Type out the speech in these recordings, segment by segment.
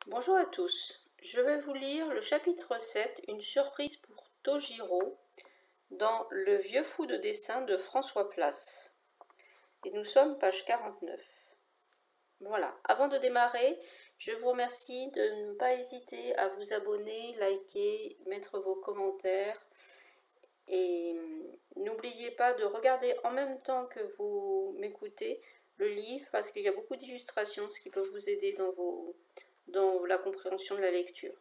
Bonjour à tous, je vais vous lire le chapitre 7, une surprise pour Tojiro, dans Le vieux fou de dessin de François Place. Et nous sommes page 49. Voilà, avant de démarrer, je vous remercie de ne pas hésiter à vous abonner, liker, mettre vos commentaires. Et n'oubliez pas de regarder en même temps que vous m'écoutez le livre, parce qu'il y a beaucoup d'illustrations, ce qui peut vous aider dans la compréhension de la lecture.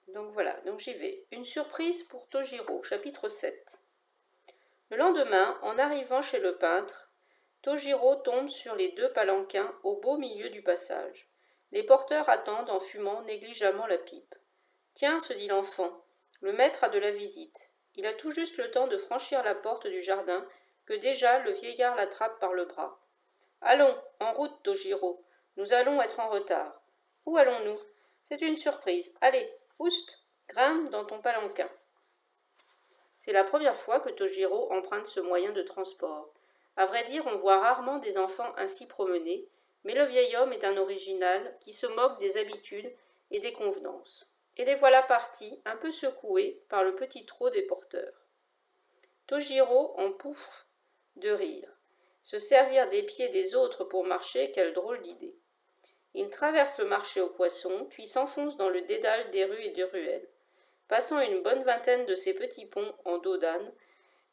Donc voilà, donc j'y vais. Une surprise pour Tojiro, chapitre 7. Le lendemain, en arrivant chez le peintre, Tojiro tombe sur les deux palanquins au beau milieu du passage. Les porteurs attendent en fumant négligemment la pipe. Tiens, se dit l'enfant, le maître a de la visite. Il a tout juste le temps de franchir la porte du jardin que déjà le vieillard l'attrape par le bras. Allons, en route, Tojiro. Nous allons être en retard. Où allons-nous? C'est une surprise. Allez, oust, grimpe dans ton palanquin. C'est la première fois que Tojiro emprunte ce moyen de transport. À vrai dire, on voit rarement des enfants ainsi promenés, mais le vieil homme est un original qui se moque des habitudes et des convenances. Et les voilà partis, un peu secoués par le petit trot des porteurs. Tojiro en pouffe de rire. Se servir des pieds des autres pour marcher, quelle drôle d'idée. Il traverse le marché aux poissons, puis s'enfonce dans le dédale des rues et des ruelles. Passant une bonne vingtaine de ces petits ponts en dos d'âne,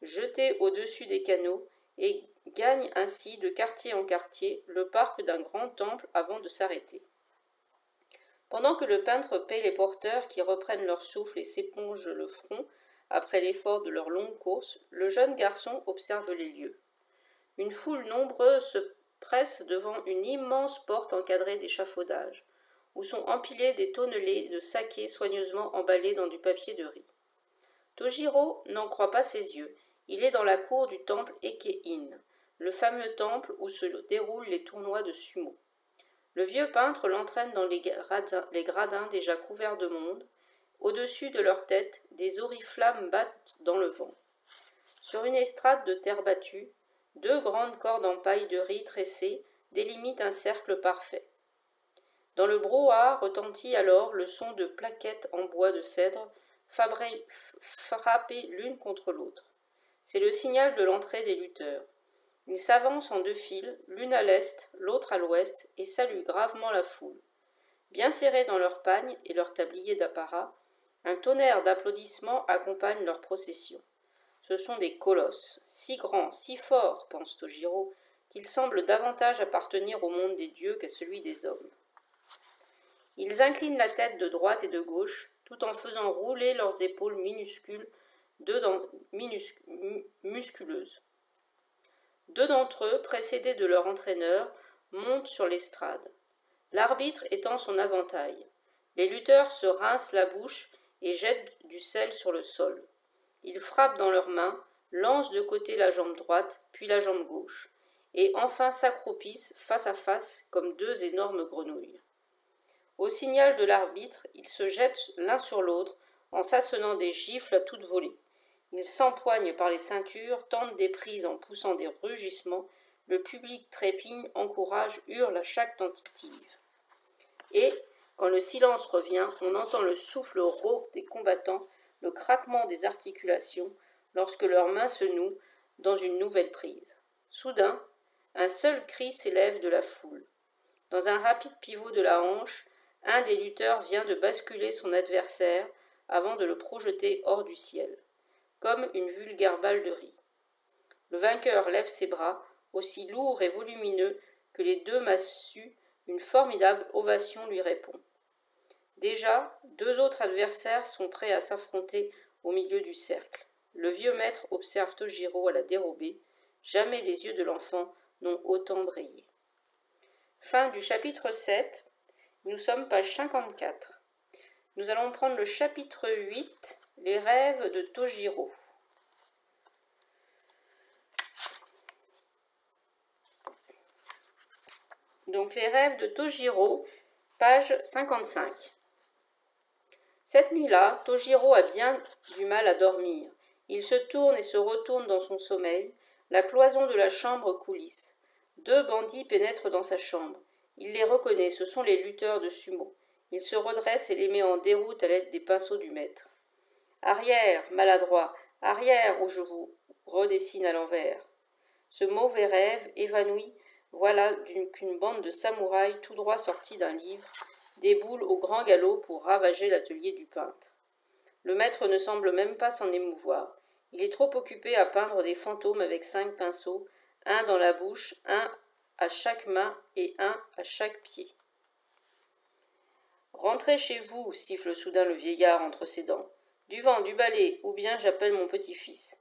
jetés au-dessus des canaux, et gagne ainsi de quartier en quartier le parc d'un grand temple avant de s'arrêter. Pendant que le peintre paie les porteurs qui reprennent leur souffle et s'épongent le front après l'effort de leur longue course, le jeune garçon observe les lieux. Une foule nombreuse se presse devant une immense porte encadrée d'échafaudages, où sont empilés des tonnelets de saké soigneusement emballés dans du papier de riz. Tojiro n'en croit pas ses yeux. Il est dans la cour du temple Eke-in, le fameux temple où se déroulent les tournois de sumo. Le vieux peintre l'entraîne dans les gradins déjà couverts de monde. Au-dessus de leur tête, des oriflammes battent dans le vent. Sur une estrade de terre battue, deux grandes cordes en paille de riz tressées délimitent un cercle parfait. Dans le brouhaha retentit alors le son de plaquettes en bois de cèdre frappées l'une contre l'autre. C'est le signal de l'entrée des lutteurs. Ils s'avancent en deux files, l'une à l'est, l'autre à l'ouest, et saluent gravement la foule. Bien serrés dans leurs pagnes et leurs tabliers d'apparat, un tonnerre d'applaudissements accompagne leur procession. Ce sont des colosses, si grands, si forts, pense Tojiro, qu'ils semblent davantage appartenir au monde des dieux qu'à celui des hommes. Ils inclinent la tête de droite et de gauche, tout en faisant rouler leurs épaules musculeuses. Deux d'entre eux, précédés de leur entraîneur, montent sur l'estrade, l'arbitre étend son avantail. Les lutteurs se rincent la bouche et jettent du sel sur le sol. Ils frappent dans leurs mains, lancent de côté la jambe droite, puis la jambe gauche, et enfin s'accroupissent face à face comme deux énormes grenouilles. Au signal de l'arbitre, ils se jettent l'un sur l'autre en s'assonnant des gifles à toute volée. Ils s'empoignent par les ceintures, tentent des prises en poussant des rugissements. Le public trépigne, encourage, hurle à chaque tentative. Et, quand le silence revient, on entend le souffle rauque des combattants, le craquement des articulations, lorsque leurs mains se nouent dans une nouvelle prise. Soudain, un seul cri s'élève de la foule. Dans un rapide pivot de la hanche, un des lutteurs vient de basculer son adversaire avant de le projeter hors du ciel, comme une vulgaire balle de riz. Le vainqueur lève ses bras, aussi lourds et volumineux que les deux massues, une formidable ovation lui répond. Déjà, deux autres adversaires sont prêts à s'affronter au milieu du cercle. Le vieux maître observe Tojiro à la dérobée. Jamais les yeux de l'enfant n'ont autant brillé. Fin du chapitre 7. Nous sommes page 54. Nous allons prendre le chapitre 8, les rêves de Tojiro. Donc les rêves de Tojiro, page 55. Cette nuit-là, Tojiro a bien du mal à dormir. Il se tourne et se retourne dans son sommeil. La cloison de la chambre coulisse. Deux bandits pénètrent dans sa chambre. Il les reconnaît, ce sont les lutteurs de sumo. Il se redresse et les met en déroute à l'aide des pinceaux du maître. Arrière, maladroit, arrière, ou je vous redessine à l'envers. Ce mauvais rêve, évanoui, voilà qu'une bande de samouraïs tout droit sortis d'un livre déboule au grand galop pour ravager l'atelier du peintre. Le maître ne semble même pas s'en émouvoir. Il est trop occupé à peindre des fantômes avec 5 pinceaux, un dans la bouche, un à chaque main et un à chaque pied. Rentrez chez vous, siffle soudain le vieillard entre ses dents. Du vent, du balai, ou bien j'appelle mon petit-fils.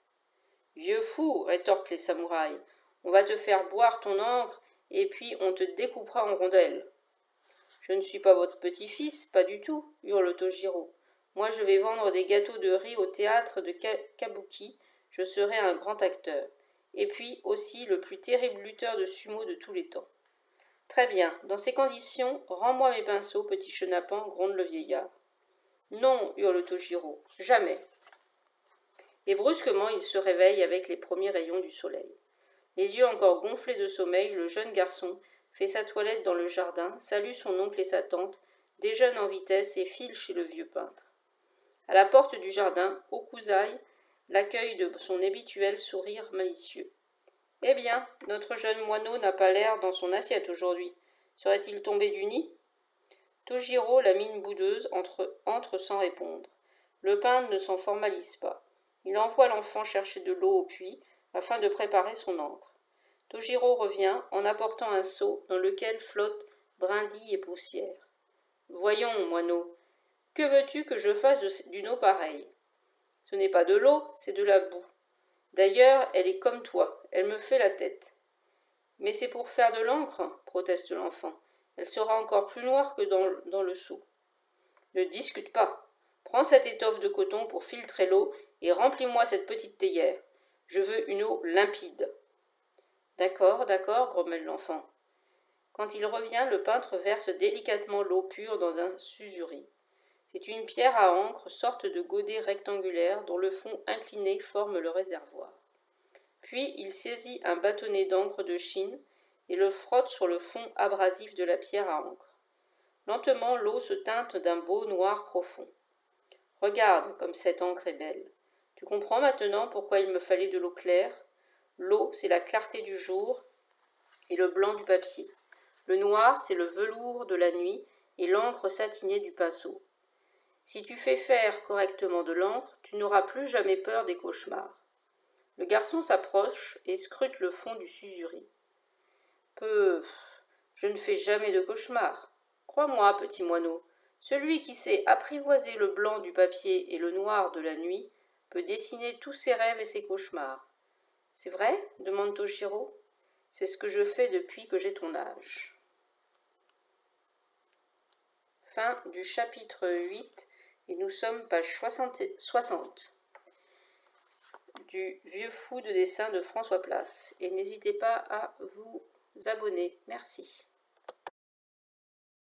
Vieux fou, rétorquent les samouraïs, on va te faire boire ton encre et puis on te découpera en rondelles. Je ne suis pas votre petit-fils, pas du tout, hurle Tojiro. Moi je vais vendre des gâteaux de riz au théâtre de Kabuki, je serai un grand acteur. Et puis aussi le plus terrible lutteur de sumo de tous les temps. Très bien, dans ces conditions, rends-moi mes pinceaux, petit chenapan, gronde le vieillard. Non, hurle Tojiro, jamais. Et brusquement il se réveille avec les premiers rayons du soleil. Les yeux encore gonflés de sommeil, le jeune garçon fait sa toilette dans le jardin, salue son oncle et sa tante, déjeune en vitesse et file chez le vieux peintre. À la porte du jardin, Okuzai l'accueille de son habituel sourire malicieux. Eh bien, notre jeune moineau n'a pas l'air dans son assiette aujourd'hui. Serait-il tombé du nid? Tojiro, la mine boudeuse, entre sans répondre. Le peintre ne s'en formalise pas. Il envoie l'enfant chercher de l'eau au puits afin de préparer son encre. Tojiro revient en apportant un seau dans lequel flottent brindilles et poussière. Voyons, moineau, que veux-tu que je fasse d'une eau pareille? Ce n'est pas de l'eau, c'est de la boue. D'ailleurs, elle est comme toi, elle me fait la tête. Mais c'est pour faire de l'encre, proteste l'enfant. Elle sera encore plus noire que dans le seau. Ne discute pas. Prends cette étoffe de coton pour filtrer l'eau et remplis-moi cette petite théière. Je veux une eau limpide. D'accord, d'accord, grommelle l'enfant. Quand il revient, le peintre verse délicatement l'eau pure dans un susuri. C'est une pierre à encre, sorte de godet rectangulaire dont le fond incliné forme le réservoir. Puis il saisit un bâtonnet d'encre de Chine et le frotte sur le fond abrasif de la pierre à encre. Lentement, l'eau se teinte d'un beau noir profond. Regarde comme cette encre est belle. Tu comprends maintenant pourquoi il me fallait de l'eau claire? L'eau, c'est la clarté du jour et le blanc du papier. Le noir, c'est le velours de la nuit et l'encre satinée du pinceau. Si tu fais faire correctement de l'encre, tu n'auras plus jamais peur des cauchemars. Le garçon s'approche et scrute le fond du susuri. Je ne fais jamais de cauchemars. Crois-moi, petit moineau, celui qui sait apprivoiser le blanc du papier et le noir de la nuit peut dessiner tous ses rêves et ses cauchemars. C'est vrai? Demande Tojiro. C'est ce que je fais depuis que j'ai ton âge. Fin du chapitre 8 et nous sommes page 60 du Vieux fou de dessin de François Place. Et n'hésitez pas à vous abonner. Merci.